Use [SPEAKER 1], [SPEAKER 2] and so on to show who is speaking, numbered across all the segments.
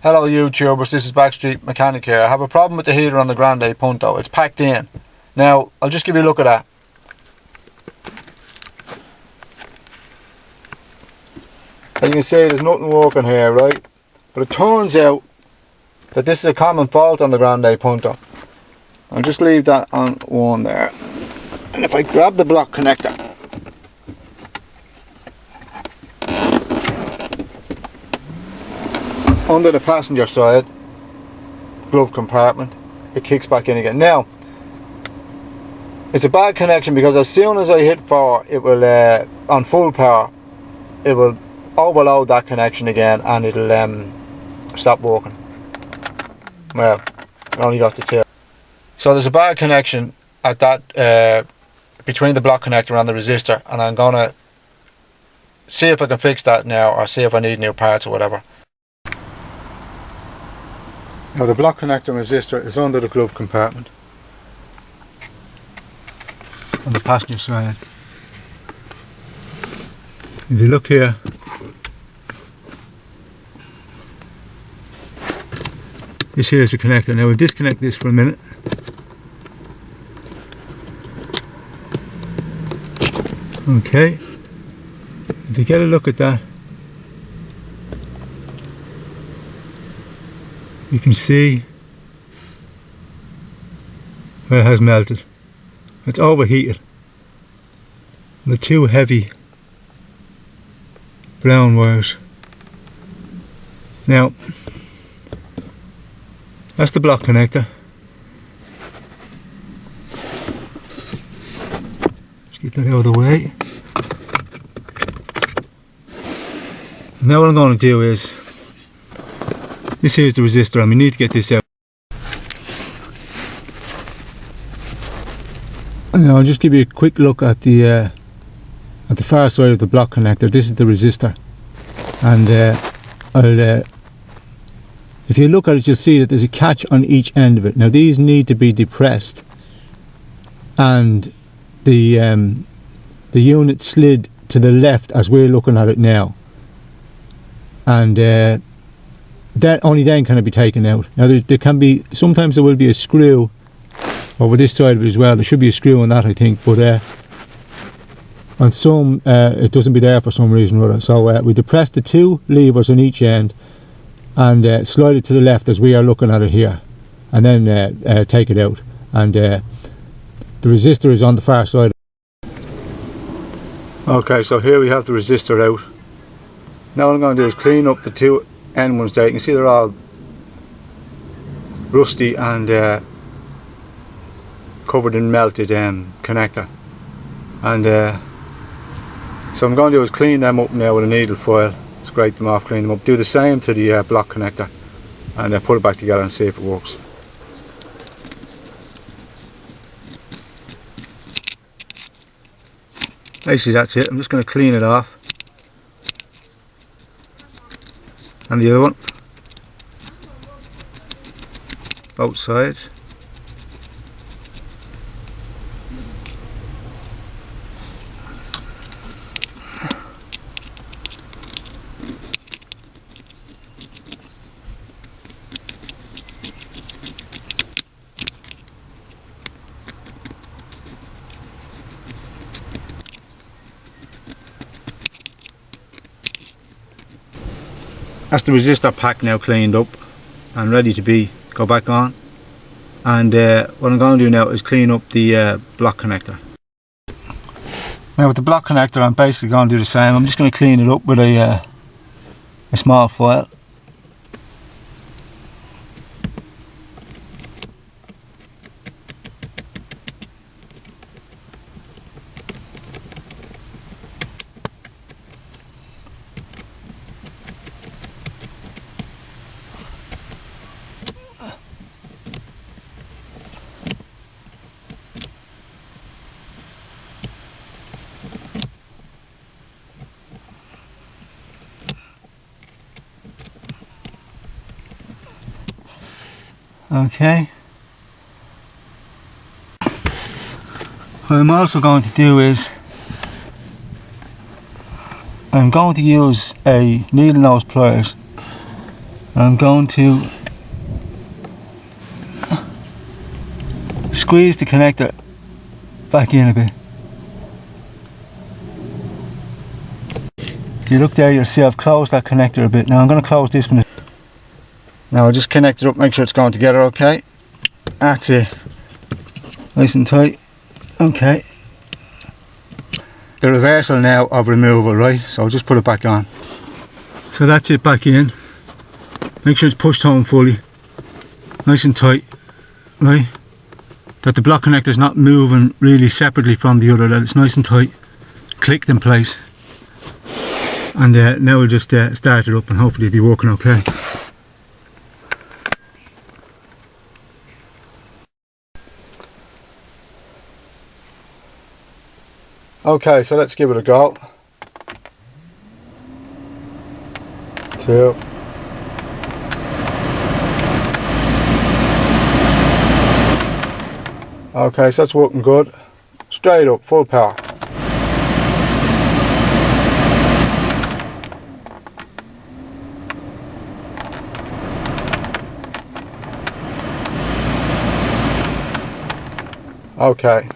[SPEAKER 1] Hello YouTubers, this is Backstreet Mechanic here. I have a problem with the heater on the Grande Punto. It's packed in. Now, I'll just give you a look at that. As you can see, there's nothing working here, right? But it turns out that this is a common fault on the Grande Punto. I'll just leave that on one there. And if I grab the block connector, under the passenger side glove compartment, it kicks back in again. Now, it's a bad connection because as soon as I hit 4, it will on full power, it will overload that connection again and it'll stop working. Well, it only got to 2. So there's a bad connection at that between the block connector and the resistor, and I'm gonna see if I can fix that now, or see if I need new parts or whatever. Now the block connector and resistor is under the glove compartment on the passenger side. If you look here, this here is the connector. Now we'll disconnect this for a minute. Okay, if you get a look at that, you can see where it has melted. It's overheated. The 2 heavy brown wires. Now, that's the block connector. Let's get that out of the way. Now what I'm going to do is, this here is the resistor, and we need to get this out. And I'll just give you a quick look at the far side of the block connector. This is the resistor, and if you look at it, you'll see that there's a catch on each end of it. Now these need to be depressed, and the unit slid to the left as we're looking at it now, and that only then can it be taken out. Now there can be, sometimes there will be a screw over this side of it as well. There should be a screw on that, I think, but on some it doesn't be there for some reason or other. So we depress the 2 levers on each end and slide it to the left as we are looking at it here, and then take it out. And the resistor is on the far side. Okay, so here we have the resistor out. Now what I'm going to do is clean up the 2 end ones there. You can see they're all rusty and covered in melted connector, and so I'm going to do is clean them up now with a needle file, scrape them off, clean them up, do the same to the block connector, and put it back together and see if it works. Basically that's it. I'm just going to clean it off. And the other one, both sides. That's the resistor pack now cleaned up and ready to go back on. And what I'm going to do now is clean up the block connector. Now with the block connector, I'm basically going to do the same. I'm just going to clean it up with a small file. Okay. What I'm also going to do is I'm going to use a needle nose pliers I'm going to squeeze the connector back in a bit. If you look there, you'll see I've closed that connector a bit. Now I'm going to close this one. Now I'll just connect it up, make sure it's going together okay. That's it. Nice and tight. Okay. The reversal now of removal, right? So I'll just put it back on. So that's it back in. Make sure it's pushed home fully. Nice and tight, right? That the block connector is not moving really separately from the other, that it's nice and tight, clicked in place. And now we'll just start it up and hopefully it'll be working okay. Okay, so let's give it a go. 2. Okay, so that's working good. Straight up, full power. Okay.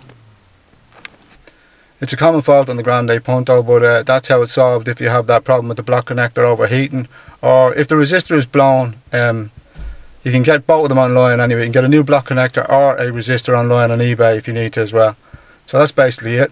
[SPEAKER 1] It's a common fault on the Grande Punto, but that's how it's solved if you have that problem with the block connector overheating, or if the resistor is blown. You can get both of them online anyway. You can get a new block connector or a resistor online on eBay if you need to as well. So that's basically it.